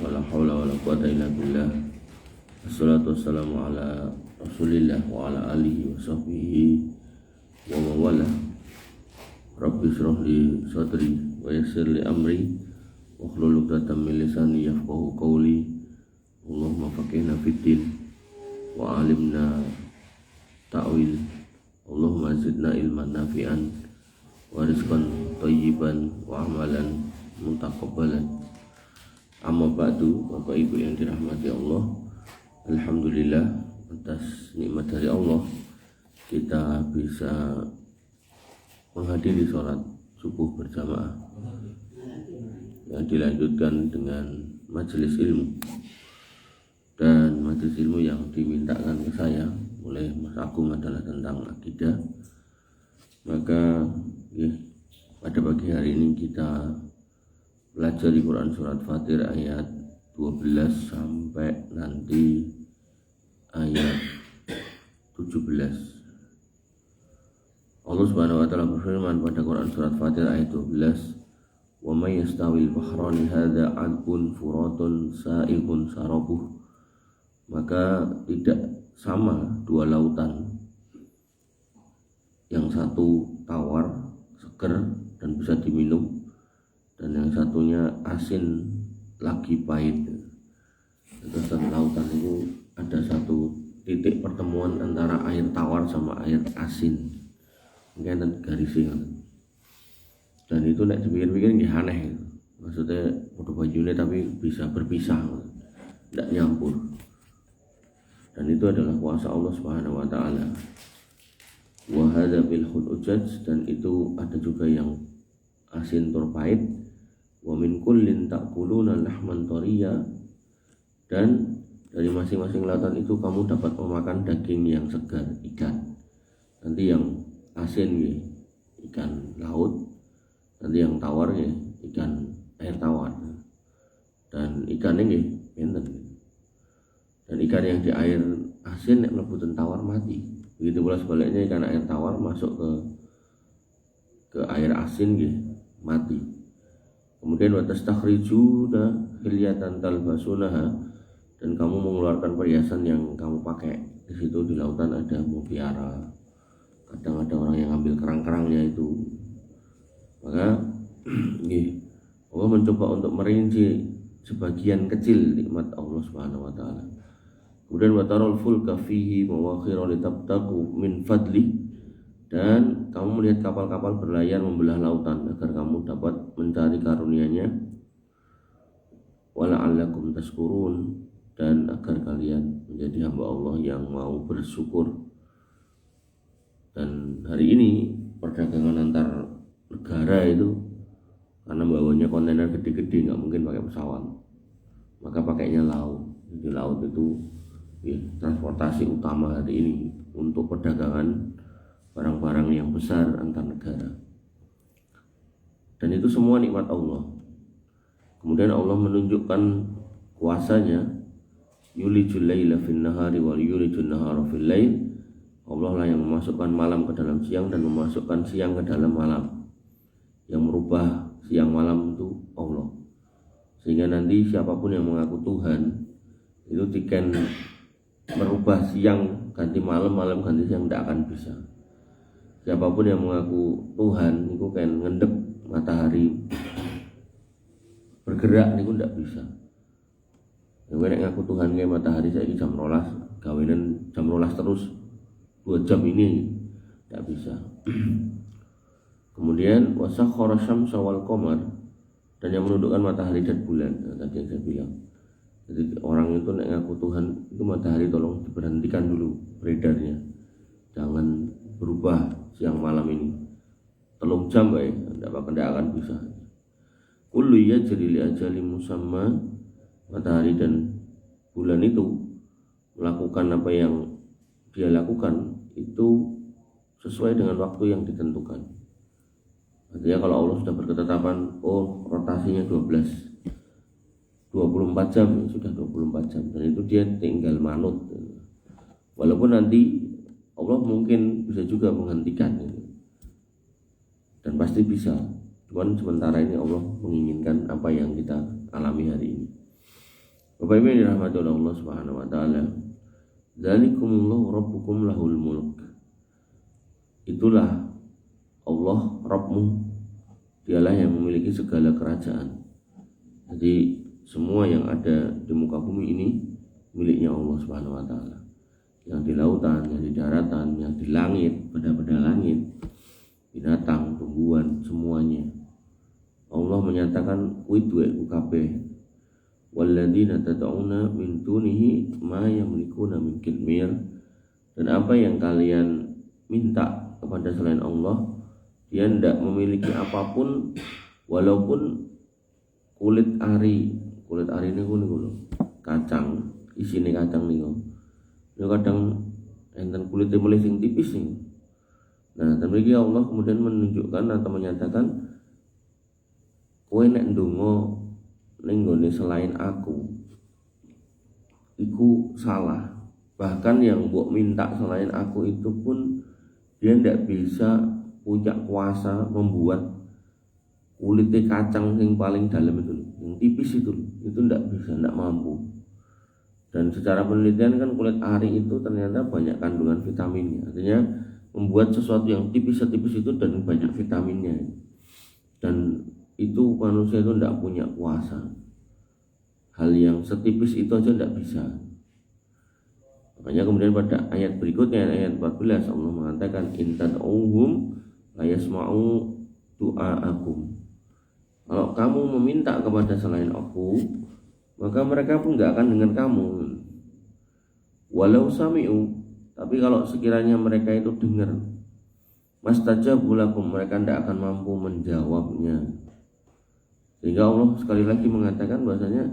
wala haula wala quwata illa billah. Wassalatu wassalamu ala Rasulillah wa ala alihi wa sahbihi wa mawala. Rabbi shrah li sadri wa yassir li amri wa hlul 'uqdatam min lisani yafqahu qawli. Allahumma faqihna fid din wa 'allimna ta'wil. Allahumma zidna ilman nafi'an wa rizqan thayyiban wa amalan mutaqabbalan. Amma ba'du, Bapak Ibu yang dirahmati Allah, alhamdulillah atas nikmat dari Allah kita bisa menghadiri sholat subuh berjamaah yang dilanjutkan dengan majelis ilmu. Dan majelis ilmu yang dimintakan ke saya oleh Mas Agung adalah tentang akidah. Maka pada pagi hari ini kita belajar di Quran surat Fatir ayat 12 sampai nanti ayat 17. Allah Subhanahu wa taala berfirman pada Quran surat Fatir ayat 12, "Wa may yastawil bahrani hadza 'adbun furatun sa'iqun sarabuh." Maka tidak sama dua lautan, yang satu tawar, seger dan bisa diminum, dan yang satunya asin lagi pahit. Terus lautan itu ada satu titik pertemuan antara air tawar sama air asin, mungkin garisnya. Dan itu nek dipikir-pikir nggih aneh, maksudnya padha bajune tapi bisa berpisah, tidak nyampur. Dan itu adalah kuasa Allah Subhanahu wa taala. Wa hadza bil khudujaj, dan itu ada juga yang asin turpahit. Wa min kullin ta'kuluna lahman thariya, dan dari masing-masing lautan itu kamu dapat memakan daging yang segar, ikan. Nanti yang asin ya ikan laut, nanti yang tawar ya ikan air tawar. Dan ikan ini enten. Dan ikan yang di air asin nek mlebu tawar mati. Begitu pula sebaliknya, ikan air tawar masuk ke air asin nggih mati. Kemudian wa tastakhrijuna hilyatan talbasunaha, dan kamu mengeluarkan perhiasan yang kamu pakai. Di situ di lautan ada mutiara. Kadang ada orang yang ambil kerang-kerangnya itu. Maka Allah mencoba untuk merinci sebagian kecil nikmat Allah Subhanahu wa taala. Kemudian watarul fulka fihi mawakhira litabtaku min fadli, dan kamu melihat kapal-kapal berlayar membelah lautan agar kamu dapat mencari karunia-Nya. Wala'allakum tashkurun, dan agar kalian menjadi hamba Allah yang mau bersyukur. Dan hari ini perdagangan antar negara itu, karena bawanya kontainer gede-gede, nggak mungkin pakai pesawat, maka pakainya laut. Di laut itu transportasi utama hari ini untuk perdagangan barang-barang yang besar antar negara. Dan itu semua nikmat Allah. Kemudian Allah menunjukkan kuasanya, yulijul laila fin nahari wal yulijun nahara fil lail. Allah lah yang memasukkan malam ke dalam siang dan memasukkan siang ke dalam malam. Yang merubah siang malam itu Allah. Sehingga nanti siapapun yang mengaku Tuhan itu tiken merubah siang ganti malam, malam ganti siang, tidak akan bisa. Siapapun yang mengaku Tuhan itu kan ngendep matahari bergerak itu tidak bisa. Yang ngaku Tuhan kayak matahari saya jam 12, gawenan jam 12 terus 2 jam ini tidak bisa. Kemudian wasakhkhara syamsa wal qamar, dan yang menundukkan matahari dan bulan. Tadi yang saya bilang. Jadi orang itu nek ngaku Tuhan itu matahari tolong diberhentikan dulu beredarnya, jangan berubah siang malam ini 3 jam baik, tidak akan bisa. Kullu yajri li ajalin musamma, matahari dan bulan itu melakukan apa yang dia lakukan itu sesuai dengan waktu yang ditentukan. Artinya kalau Allah sudah berketetapan, rotasinya 24 jam, sudah 24 jam, dan itu dia tinggal manut. Walaupun nanti Allah mungkin bisa juga menghentikan itu, dan pasti bisa. Cuman sementara ini Allah menginginkan apa yang kita alami hari ini. Bapak Ibu yang dirahmati oleh Allah Subhanahu wa taala, dzalikumullahu rabbukum lahul mulk. Itulah Allah Rabbmu, dialah yang memiliki segala kerajaan. Jadi semua yang ada di muka bumi ini miliknya Allah Subhanahu wa taala. Yang di lautan, yang di daratan, yang di langit, benda-benda langit, binatang, tumbuhan, semuanya. Allah menyatakan widwe kabeh. Walladzina tad'una min dunihi ma yamlikuna min qitmir. Dan apa yang kalian minta kepada selain Allah, dia tidak memiliki apapun walaupun kulit ari ini niku kacang, isine kacang niku. Ya kadang enten kulitnya mulai sing tipis nih. Nah, tapi Allah kemudian menunjukkan atau menyatakan kowe nek ndonga ning nggone selain aku iku salah. Bahkan yang mbok minta selain aku itu pun dia tidak bisa punya kuasa membuat kulitnya kacang yang paling dalam itu, yang tipis itu tidak bisa, tidak mampu. Dan secara penelitian kan kulit ari itu ternyata banyak kandungan vitaminnya. Artinya membuat sesuatu yang tipis-tipis itu dan banyak vitaminnya. Dan itu manusia itu tidak punya kuasa. Hal yang setipis itu aja tidak bisa. Makanya kemudian pada ayat berikutnya, ayat 14, Allah mengatakan intad'uhum la yasma'u du'aakum. Kalau kamu meminta kepada selain aku, maka mereka pun gak akan dengar kamu. Walau sami'u, tapi kalau sekiranya mereka itu dengar, mastajabu lakum, mereka tidak akan mampu menjawabnya. Sehingga Allah sekali lagi mengatakan bahasanya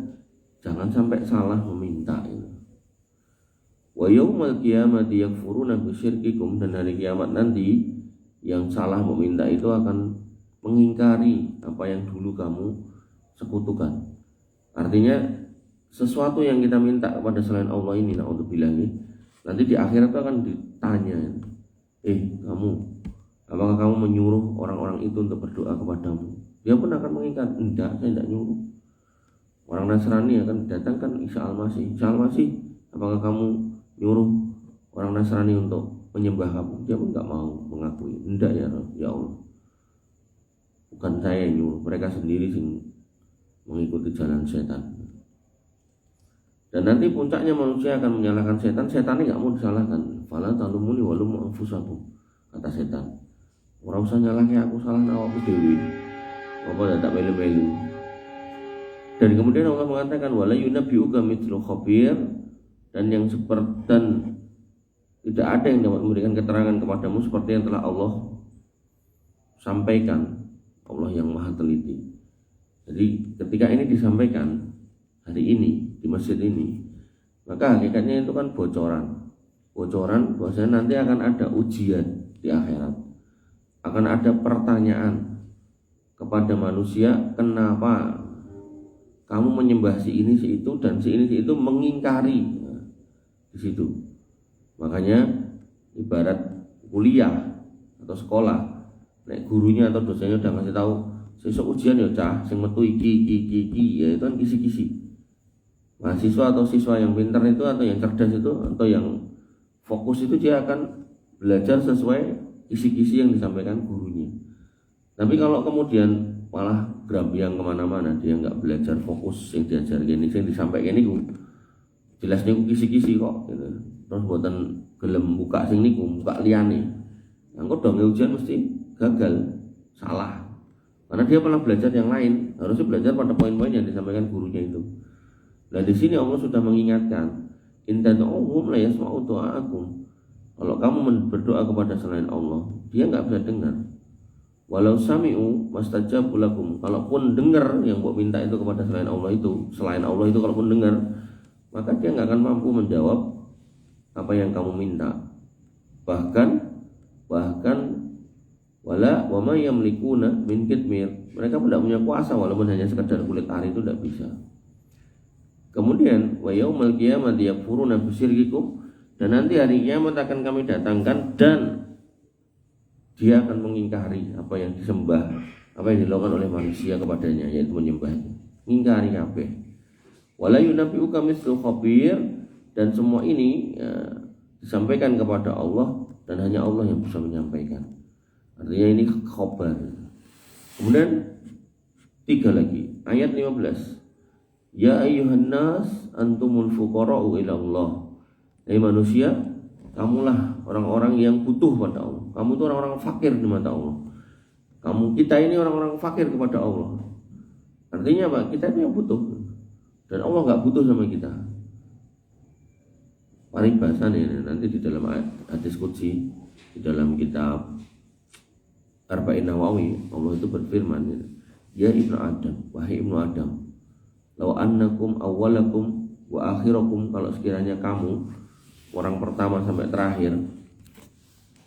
jangan sampai salah meminta. Wa yaumal qiyamati yakfuruna bisyirkikum, dan hari kiamat nanti yang salah meminta itu akan mengingkari apa yang dulu kamu sekutukan. Artinya sesuatu yang kita minta kepada selain Allah ini, naudzubillah, nanti di akhirat itu akan ditanya, kamu, apakah kamu menyuruh orang-orang itu untuk berdoa kepadamu? Dia pun akan mengingkar, enggak, saya tidak nyuruh. Orang Nasrani akan didatangkan Isa Al-Masih, apakah kamu nyuruh orang Nasrani untuk menyembah kamu? Dia pun enggak mau mengakui, enggak ya Allah, bukan saya yang nyuruh, mereka sendiri sing mengikuti jalan setan. Dan nanti puncaknya manusia akan menyalahkan setan. Setan ini gak mau disalahkan. Fala talumuni walumu anfusakum, kata setan. Ora usah nyalahke aku, salah awakmu dhewe. Apa tak melu-melu. Dan kemudian Allah mengatakan wala yunabbi'uka mithlu khabir, dan yang seperti tidak ada yang dapat memberikan keterangan kepadamu seperti yang telah Allah sampaikan. Allah yang maha teliti. Jadi ketika ini disampaikan hari ini di masjid ini, maka hakikatnya itu kan bocoran bahwasanya nanti akan ada ujian di akhirat, akan ada pertanyaan kepada manusia, kenapa kamu menyembah si ini si itu, dan si ini si itu mengingkari. Nah, di situ makanya ibarat kuliah atau sekolah, nek gurunya atau dosennya udah ngasih tahu sesuk ujian ya cah, sing metu iki, ya itu kan kisi-kisi. Mahasiswa atau siswa yang pintar itu atau yang cerdas itu atau yang fokus itu dia akan belajar sesuai kisi-kisi yang disampaikan gurunya. Tapi kalau kemudian malah gerambiang kemana-mana, dia nggak belajar fokus yang diajar gini, yang disampaikan ini jelas niku kisi-kisi kok gitu. Terus buatan gelem buka sing niku, buka liyane. Engko dong ujian mesti gagal, salah. Karena dia pernah belajar yang lain, harusnya belajar pada poin-poin yang disampaikan gurunya itu. Nah di sini Allah sudah mengingatkan, intad'uhum la yasma'u du'aakum. Kalau kamu berdoa kepada selain Allah, dia nggak bisa dengar. Walau sami'u mastajabu lakum. Kalaupun dengar yang mau minta itu kepada selain Allah itu kalaupun dengar, maka dia nggak akan mampu menjawab apa yang kamu minta. Bahkan wala wa ma yamlikuna min qitmir, mereka tidak punya kuasa walaupun hanya sekedar kulit ari itu tidak bisa. Kemudian wa yaumal qiyamati yakfuruna bisyirkikum, dan nanti hari kiamat akan kami datangkan dan dia akan mengingkari apa yang disembah, apa yang dilakukan oleh manusia kepadanya, yaitu menyembahnya. Ingkari kabeh. Wala yunabbi'uka mithlu khabir, dan semua ini disampaikan kepada Allah dan hanya Allah yang bisa menyampaikan. Artinya ini khabar. Kemudian 3 lagi, ayat 15. Ya ayyuhan nas antumul fuqara'u ila Allah. Hai manusia, kamulah orang-orang yang butuh pada Allah. Kamu itu orang-orang fakir di mata Allah. Kita ini orang-orang fakir kepada Allah. Artinya apa? Kita itu yang butuh. Dan Allah enggak butuh sama kita. Paribasan ini nanti di dalam hadis qudsi, di dalam kitab Arba'in Nawawi, Allah itu berfirman, ya Ibnu Adam, wahai Ibnu Adam, law annakum awwalakum wa akhirakum, kalau sekiranya kamu orang pertama sampai terakhir,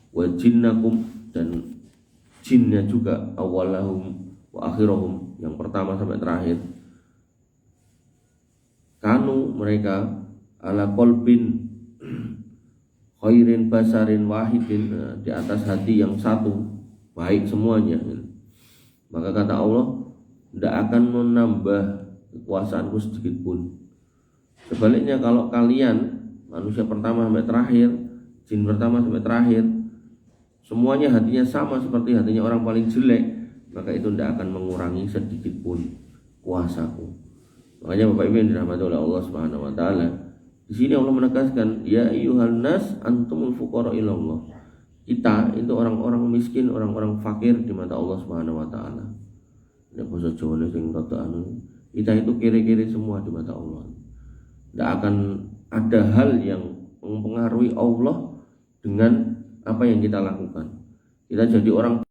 wa jinnakum, dan jinnya juga, awwalahum wa akhirahum, yang pertama sampai terakhir, kanu mereka ala qalbin khairin basarin wahidin, di atas hati yang satu, baik semuanya, maka kata Allah, tidak akan menambah kekuasaanku sedikit pun. Sebaliknya kalau kalian manusia pertama sampai terakhir, jin pertama sampai terakhir, semuanya hatinya sama seperti hatinya orang paling jelek, maka itu tidak akan mengurangi sedikit pun kuasaku. Makanya Bapak Ibu yang dirahmati oleh Allah Subhanahu wa taala, di sini Allah menegaskan, ya ayyuhan nas antumul fuqara ila Allah. Kita itu orang-orang miskin, orang-orang fakir di mata Allah Subhanahu wa taala. Nek basa Jawane sing rada anu, kita itu kiri-kiri semua di mata Allah. Tidak akan ada hal yang mempengaruhi Allah dengan apa yang kita lakukan. Kita jadi orang